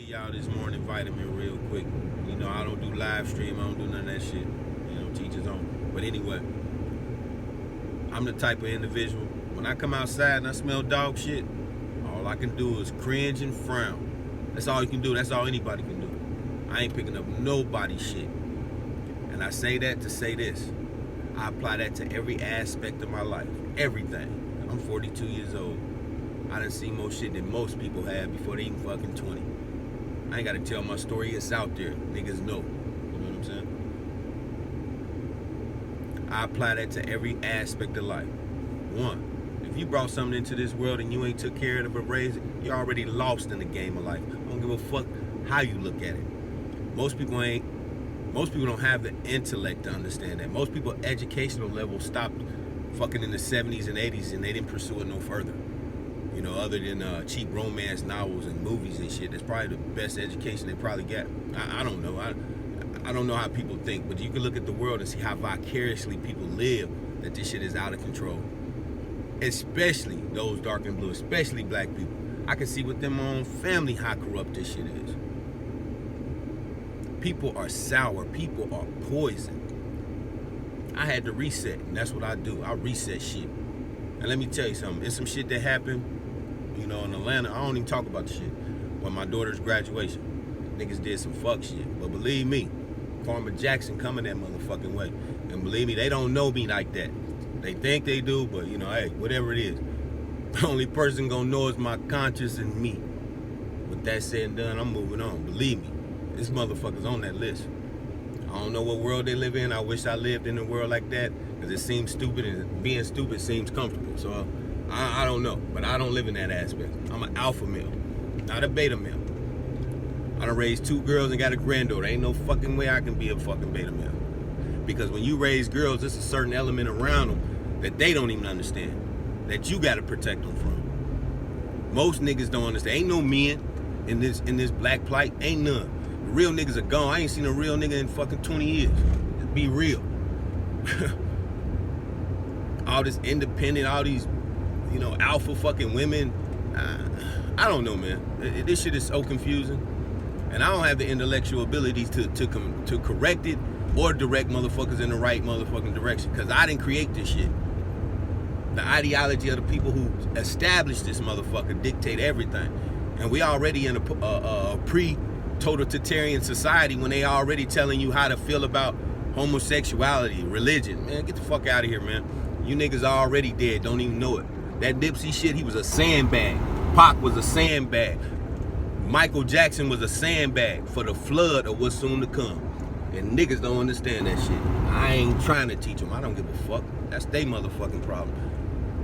y'all this morning vitamin real quick. You know, I don't do live stream. I don't do none of that shit. You know, teach his own. But anyway, I'm the type of individual, when I come outside and I smell dog shit, all I can do is cringe and frown. That's all you can do. That's all anybody can do. I ain't picking up nobody's shit. And I say that to say this. I apply that to every aspect of my life. Everything. I'm 42 years old. I done seen more shit than most people have before they even fucking 20. I ain't gotta tell my story. It's out there. Niggas know. You know what I'm saying? I apply that to every aspect of life. One, if you brought something into this world and you ain't took care of it or raised it, you're already lost in the game of life. I don't give a fuck how you look at it. Most people don't have the intellect to understand that. Most people educational level stopped fucking in the 70s and 80s and they didn't pursue it no further. You know, other than cheap romance novels and movies and shit. That's probably the best education they probably get. I don't know. I don't know how people think, but you can look at the world and see how vicariously people live, that this shit is out of control. Especially those dark and blue, especially black people. I can see with them own family how corrupt this shit is. People are sour. People are poison. I had to reset, and that's what I do. I reset shit. And let me tell you something. It's some shit that happened, you know, in Atlanta. I don't even talk about the shit. When my daughter's graduation, niggas did some fuck shit. But believe me, Farmer Jackson coming that motherfucking way. And believe me, they don't know me like that. They think they do, but you know, hey, whatever it is. The only person gonna know is my conscience and me. With that said and done, I'm moving on. Believe me, this motherfucker's on that list. I don't know what world they live in. I wish I lived in a world like that, because it seems stupid, and being stupid seems comfortable. So I don't know, but I don't live in that aspect. I'm an alpha male, not a beta male. I done raised 2 girls and got a granddaughter. Ain't no fucking way I can be a fucking beta male. Because when you raise girls, there's a certain element around them that they don't even understand, that you gotta protect them from. Most niggas don't understand. Ain't no men in this black plight. Ain't none. The real niggas are gone. I ain't seen a real nigga in fucking 20 years. Just be real. All this independent, all these, you know, alpha fucking women. I don't know, man. This shit is so confusing. And I don't have the intellectual abilities to correct it or direct motherfuckers in the right motherfucking direction. Because I didn't create this shit. The ideology of the people who established this motherfucker dictate everything. And we already in a pre-totalitarian society when they already telling you how to feel about homosexuality, religion. Man, get the fuck out of here, man. You niggas already dead, don't even know it. That Nipsey shit, he was a sandbag. Pac was a sandbag. Michael Jackson was a sandbag for the flood of what's soon to come. And niggas don't understand that shit. I ain't trying to teach them. I don't give a fuck. That's their motherfucking problem.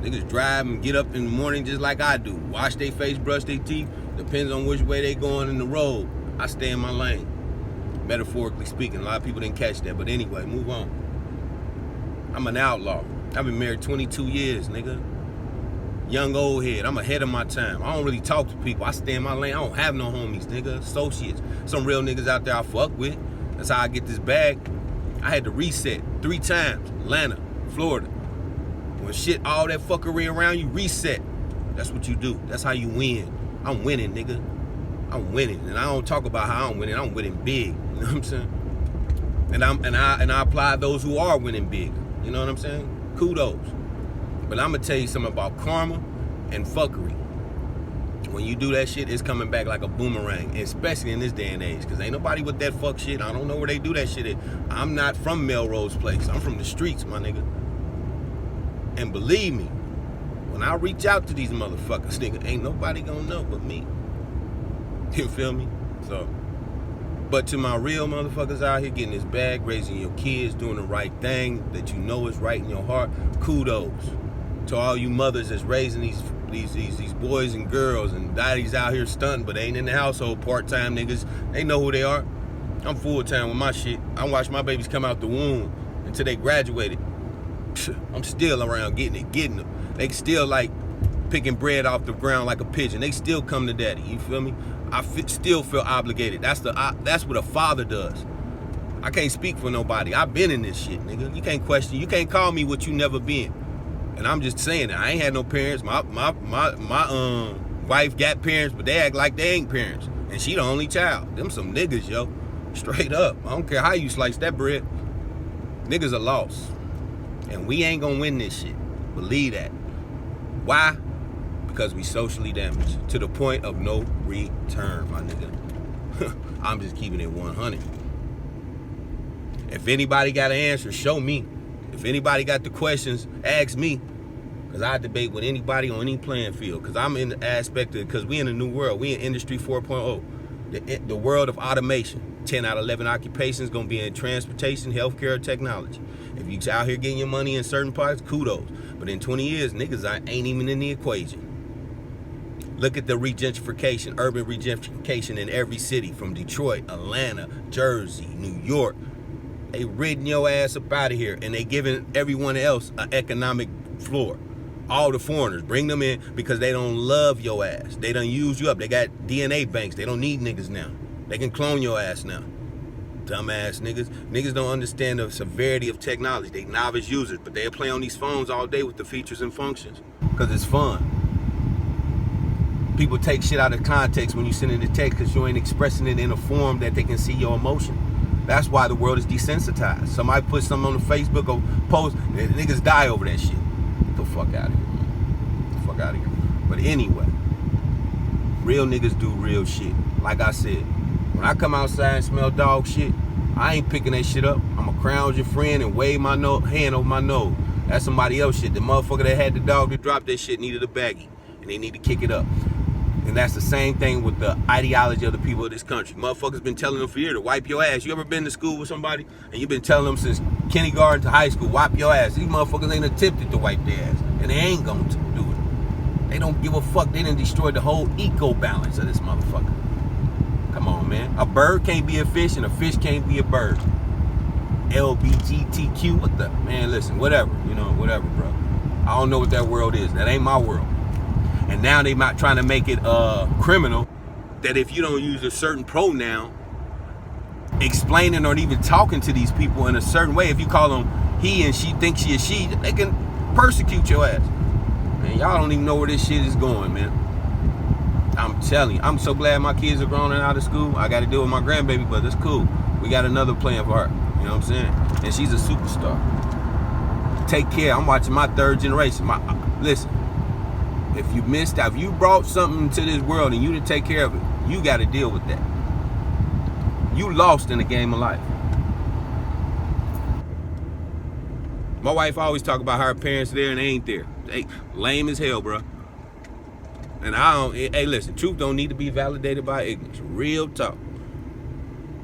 Niggas drive and get up in the morning just like I do. Wash their face, brush their teeth. Depends on which way they going in the road. I stay in my lane. Metaphorically speaking, a lot of people didn't catch that. But anyway, move on. I'm an outlaw. I've been married 22 years, nigga. Young old head. I'm ahead of my time. I don't really talk to people. I stay in my lane. I don't have no homies, nigga. Associates. Some real niggas out there I fuck with. That's how I get this bag. I had to reset 3 times. Atlanta, Florida. When shit, all that fuckery around you, reset. That's what you do. That's how you win. I'm winning, nigga. I'm winning. And I don't talk about how I'm winning. I'm winning big. You know what I'm saying? And I apply those who are winning big. You know what I'm saying? Kudos. But I'm gonna tell you something about karma and fuckery. When you do that shit, it's coming back like a boomerang, especially in this day and age, because ain't nobody with that fuck shit. I don't know where they do that shit at. I'm not from Melrose Place. I'm from the streets, my nigga. And believe me, when I reach out to these motherfuckers, nigga, ain't nobody gonna know but me. You feel me? So, but to my real motherfuckers out here getting this bag, raising your kids, doing the right thing that you know is right in your heart, kudos. To all you mothers that's raising these boys and girls, and daddies out here stunting, but they ain't in the household, part-time niggas. They know who they are. I'm full-time with my shit. I watch my babies come out the womb until they graduated. I'm still around getting them. They still like picking bread off the ground like a pigeon. They still come to daddy. You feel me? Still feel obligated. That's what a father does. I can't speak for nobody. I've been in this shit, nigga. You can't question. You can't call me what you never been. And I'm just saying that I ain't had no parents. My wife got parents, but they act like they ain't parents. And she the only child. Them some niggas, yo. Straight up. I don't care how you slice that bread. Niggas are lost. And we ain't gonna win this shit. Believe that. Why? Because we socially damaged to the point of no return, my nigga. I'm just keeping it 100. If anybody got an answer, show me. If anybody got the questions, ask me. Because I debate with anybody on any playing field. Because I'm in the aspect of, because we in a new world. We in Industry 4.0. The world of automation. 10 out of 11 occupations going to be in transportation, healthcare, or technology. If you out here getting your money in certain parts, kudos. But in 20 years, niggas ain't even in the equation. Look at the regentrification, urban regentrification in every city, from Detroit, Atlanta, Jersey, New York. They ridding your ass up out of here, and they giving everyone else an economic floor. All the foreigners, bring them in because they don't love your ass. They done use you up. They got DNA banks. They don't need niggas now. They can clone your ass now. Dumbass niggas. Niggas don't understand the severity of technology. They novice users, but they play on these phones all day with the features and functions because it's fun. People take shit out of context when you send it a text because you ain't expressing it in a form that they can see your emotion. That's why the world is desensitized. Somebody put something on the Facebook or post, and niggas die over that shit. Get the fuck out of here, man. Get the fuck out of here. But anyway, real niggas do real shit. Like I said, when I come outside and smell dog shit, I ain't picking that shit up. I'ma crown your friend and wave my hand over my nose. That's somebody else shit. The motherfucker that had the dog that dropped that shit needed a baggie, and they need to kick it up. And that's the same thing with the ideology of the people of this country. Motherfuckers been telling them for years to wipe your ass. You ever been to school with somebody and you've been telling them since kindergarten to high school, wipe your ass? These motherfuckers ain't attempted to wipe their ass, and they ain't going to do it. They don't give a fuck. They done destroyed the whole eco balance of this motherfucker. Come on, man. A bird can't be a fish, and a fish can't be a bird. LBGTQ, what the? Man, listen, whatever. You know, whatever, bro. I don't know what that world is. That ain't my world. And now they might trying to make it criminal that if you don't use a certain pronoun, explaining or even talking to these people in a certain way, if you call them he and she, think she is she, they can persecute your ass. Man, y'all don't even know where this shit is going, man. I'm telling you, I'm so glad my kids are grown and out of school. I got to deal with my grandbaby, but it's cool. We got another plan for her. You know what I'm saying? And she's a superstar. Take care. I'm watching my third generation. Listen. If you missed out, if you brought something to this world and you didn't take care of it, you got to deal with that. You lost in the game of life. My wife always talk about how her parents there and they ain't there. They lame as hell, bro. And I don't, hey, listen, truth don't need to be validated by ignorance. Real talk.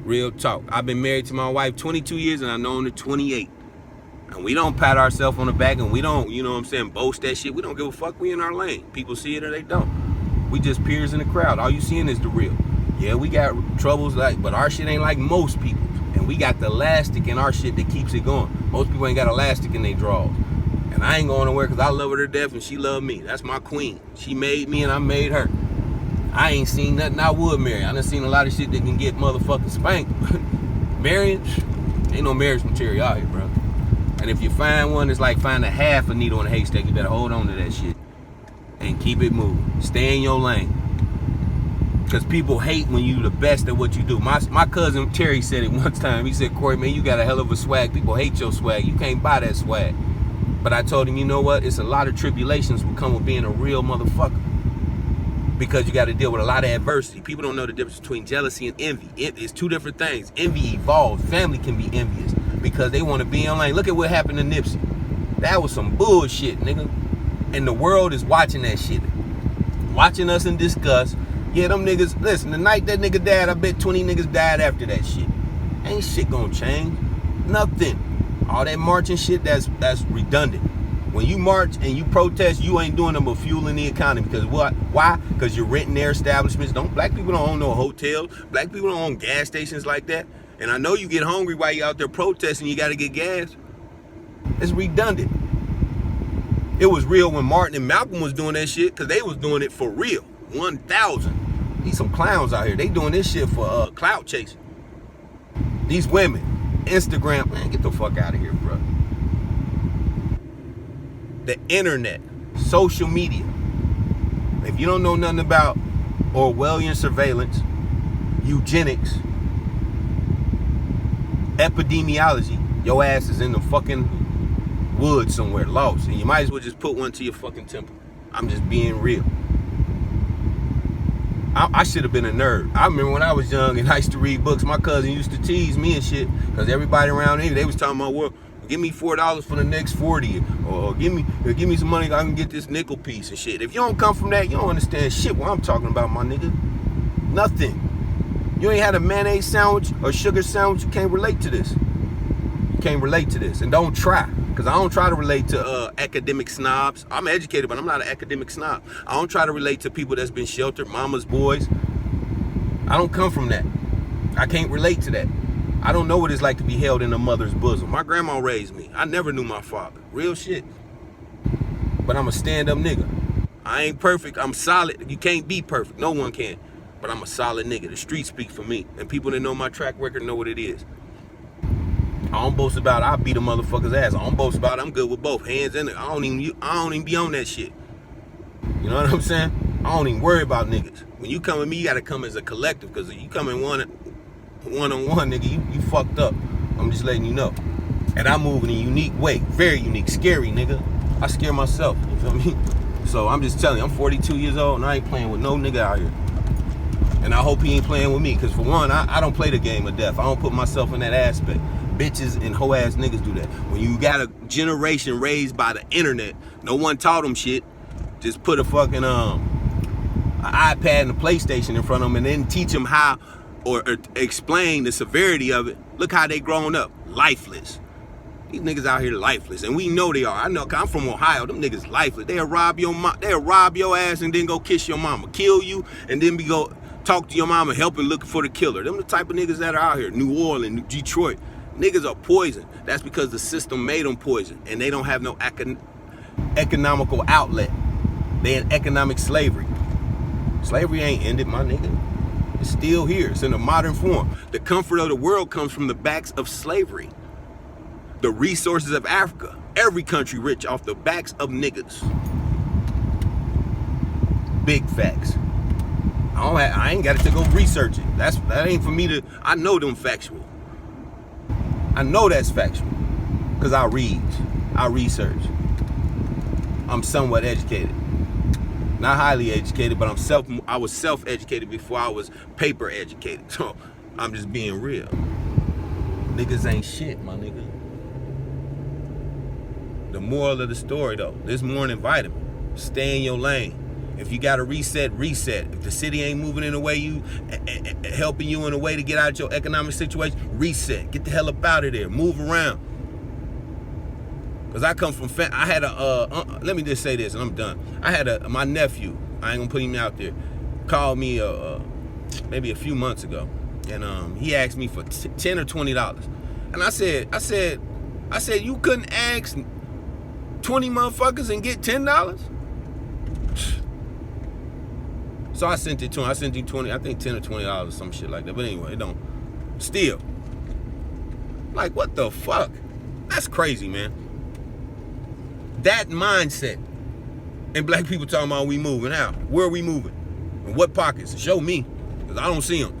Real talk. I've been married to my wife 22 years and I've known her 28. And we don't pat ourselves on the back and we don't, you know what I'm saying, boast that shit. We don't give a fuck. We in our lane. People see it or they don't. We just peers in the crowd. All you seeing is the real. Yeah, we got troubles, but our shit ain't like most people. And we got the elastic in our shit that keeps it going. Most people ain't got elastic in their drawers. And I ain't going nowhere because I love her to death and she love me. That's my queen. She made me and I made her. I ain't seen nothing I would marry. I done seen a lot of shit that can get motherfucking spanked. Marriage, ain't no marriage material out here, bro. And if you find one, it's like finding half a needle in a haystack. You better hold on to that shit and keep it moving. Stay in your lane. Because people hate when you the best at what you do. My cousin Terry said it one time. He said, Corey, man, you got a hell of a swag. People hate your swag. You can't buy that swag. But I told him, you know what? It's a lot of tribulations will come with being a real motherfucker. Because you got to deal with a lot of adversity. People don't know the difference between jealousy and envy. It's two different things. Envy evolves. Family can be envious because they want to be online. Look at what happened to Nipsey. That was some bullshit, nigga. And the world is watching that shit. Watching us in disgust. Yeah, them niggas, listen, the night that nigga died, I bet 20 niggas died after that shit. Ain't shit gonna change. Nothing. All that marching shit, that's redundant. When you march and you protest, you ain't doing them but fueling the economy. Because what? Why? Because you're renting their establishments. Black people don't own no hotels. Black people don't own gas stations like that. And I know you get hungry while you out there protesting, you gotta get gas. It's redundant. It was real when Martin and Malcolm was doing that shit, because they was doing it for real. 1,000. These some clowns out here. They doing this shit for clout chasing. These women, Instagram, man, get the fuck out of here, bro. The internet, social media. If you don't know nothing about Orwellian surveillance, eugenics, epidemiology, your ass is in the fucking woods somewhere, lost. And you might as well just put one to your fucking temple. I'm just being real. I should have been a nerd. I remember when I was young and I used to read books, my cousin used to tease me and shit, because everybody around here, they was talking about, well, give me $4 for the next 40, or give me some money, I can get this nickel piece and shit. If you don't come from that, you don't understand shit what I'm talking about, my nigga. Nothing. You ain't had a mayonnaise sandwich or sugar sandwich, you can't relate to this. You can't relate to this, and don't try, because I don't try to relate to academic snobs. I'm educated, but I'm not an academic snob. I don't try to relate to people that's been sheltered, mama's boys. I don't come from that. I can't relate to that. I don't know what it's like to be held in a mother's bosom. My grandma raised me. I never knew my father. Real shit. But I'm a stand-up nigga. I ain't perfect. I'm solid. You can't be perfect. No one can. But I'm a solid nigga. The streets speak for me. And people that know my track record know what it is. I don't boast about I beat a motherfucker's ass. I don't boast about I'm good with both hands in it. I don't even be on that shit. You know what I'm saying? I don't even worry about niggas. When you come with me, you gotta come as a collective, because if you come in one-on-one, nigga, you fucked up. I'm just letting you know. And I move in a unique way. Very unique. Scary, nigga. I scare myself. You feel me? So I'm just telling you, I'm 42 years old and I ain't playing with no nigga out here. And I hope he ain't playing with me, because for one, I don't play the game of death. I don't put myself in that aspect. Bitches and hoe ass niggas do that. When you got a generation raised by the internet, no one taught them shit. Just put a fucking an iPad and a PlayStation in front of them and then teach them how or explain the severity of it. Look how they grown up, lifeless. These niggas out here lifeless, and we know they are. I know, 'cause I'm from Ohio. Them niggas lifeless. They'll rob your ass and then go kiss your mama, kill you, and then go talk to your mama, helping looking for the killer. Them the type of niggas that are out here. New Orleans, Detroit. Niggas are poison. That's because the system made them poison, and they don't have no economical outlet. They in economic slavery. Slavery ain't ended, my nigga. It's still here. It's in a modern form. The comfort of the world comes from the backs of slavery. The resources of Africa. Every country rich off the backs of niggas. Big facts. I ain't got to go research it. That ain't for me to. I know them factual. I know that's factual, because I read, I research. I'm somewhat educated. Not highly educated, but I was self-educated before I was paper educated. So I'm just being real. Niggas ain't shit, my nigga. The moral of the story, though, this morning vitamin, stay in your lane. If you got to reset. If the city ain't moving in a way helping you in a way to get out of your economic situation, reset. Get the hell up out of there. Move around. Because I come from, I had let me just say this and I'm done. I had my nephew, I ain't gonna put him out there, called me maybe a few months ago. And he asked me for $10 or $20. And I said, you couldn't ask 20 motherfuckers and get $10? So I sent it to him. I sent him 20, I think $10 or $20 or some shit like that. But anyway, it don't. Still. Like, what the fuck? That's crazy, man. That mindset. And black people talking about we moving out. Where are we moving? In what pockets? Show me. Because I don't see them.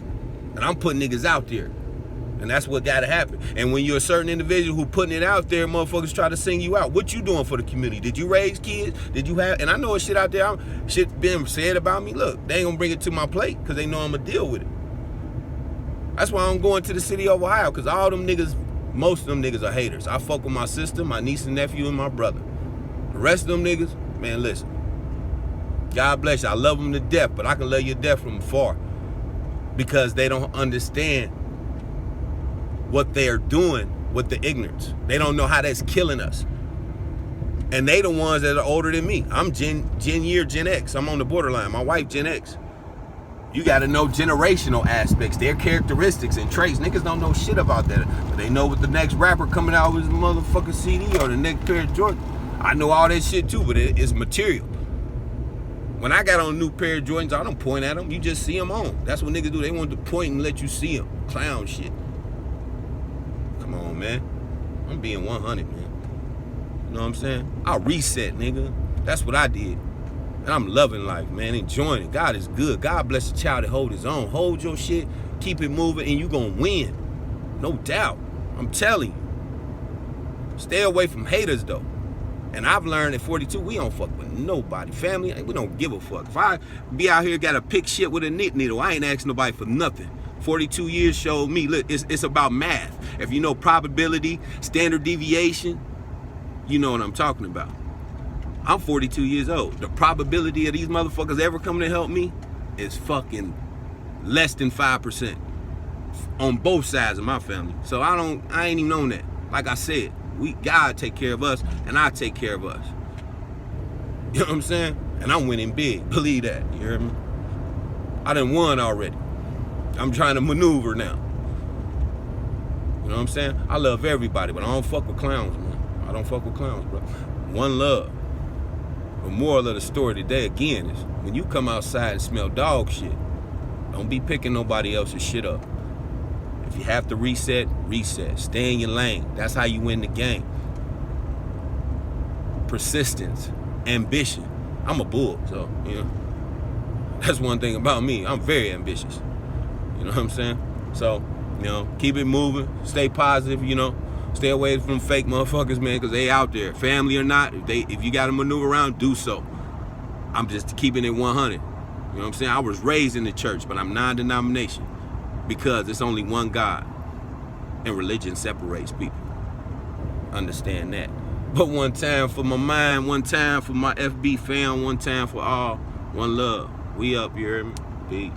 And I'm putting niggas out there. And that's what gotta happen. And when you're a certain individual who putting it out there, motherfuckers try to sing you out. What you doing for the community? Did you raise kids? Did you have, and I know it's shit out there, shit been said about me. Look, they ain't gonna bring it to my plate because they know I'm gonna deal with it. That's why I'm going to the city of Ohio, because all them niggas, most of them niggas are haters. I fuck with my sister, my niece and nephew, and my brother. The rest of them niggas, man, listen. God bless you. I love them to death, but I can love you to death from afar. Because they don't understand what they are doing with the ignorance. They don't know how that's killing us. And they the ones that are older than me. I'm Gen X. I'm on the borderline. My wife, Gen X. You got to know generational aspects, their characteristics and traits. Niggas don't know shit about that. But they know what the next rapper coming out with his motherfucking CD or the next pair of Jordans. I know all that shit too, but it's material. When I got on a new pair of Jordans, I don't point at them. You just see them on. That's what niggas do. They want to point and let you see them. Clown shit. Come on, man. I'm being 100, man. You know what I'm saying? I reset, nigga. That's what I did. And I'm loving life, man. Enjoying it. God is good. God bless the child that hold his own. Hold your shit. keep it moving, and you gonna win. No doubt. I'm telling you. Stay away from haters, though. And I've learned at 42, we don't fuck with nobody. Family, we don't give a fuck. If I be out here, gotta pick shit with a knit needle, I ain't asking nobody for nothing. 42 years showed me, look, it's about math. If you know probability, standard deviation, you know what I'm talking about. I'm 42 years old. The probability of these motherfuckers ever coming to help me is fucking less than 5% on both sides of my family. So I ain't even on that. Like I said, God take care of us, and I take care of us. You know what I'm saying? And I'm winning big. Believe that. You hear me? I done won already. I'm trying to maneuver now. You know what I'm saying? I love everybody, but I don't fuck with clowns, man. I don't fuck with clowns, bro. One love. The moral of the story today, again, is when you come outside and smell dog shit, don't be picking nobody else's shit up. If you have to reset, reset. Stay in your lane. That's how you win the game. Persistence, ambition. I'm a bull, so, you know. That's one thing about me. I'm very ambitious. You know what I'm saying? So, you know, keep it moving. Stay positive, you know. Stay away from fake motherfuckers, man, because they out there. Family or not, if you got to maneuver around, do so. I'm just keeping it 100. You know what I'm saying? I was raised in the church, but I'm non-denomination because it's only one God, and religion separates people. Understand that. But one time for my mind, one time for my FB fam, one time for all, one love. We up, you hear me? Peace.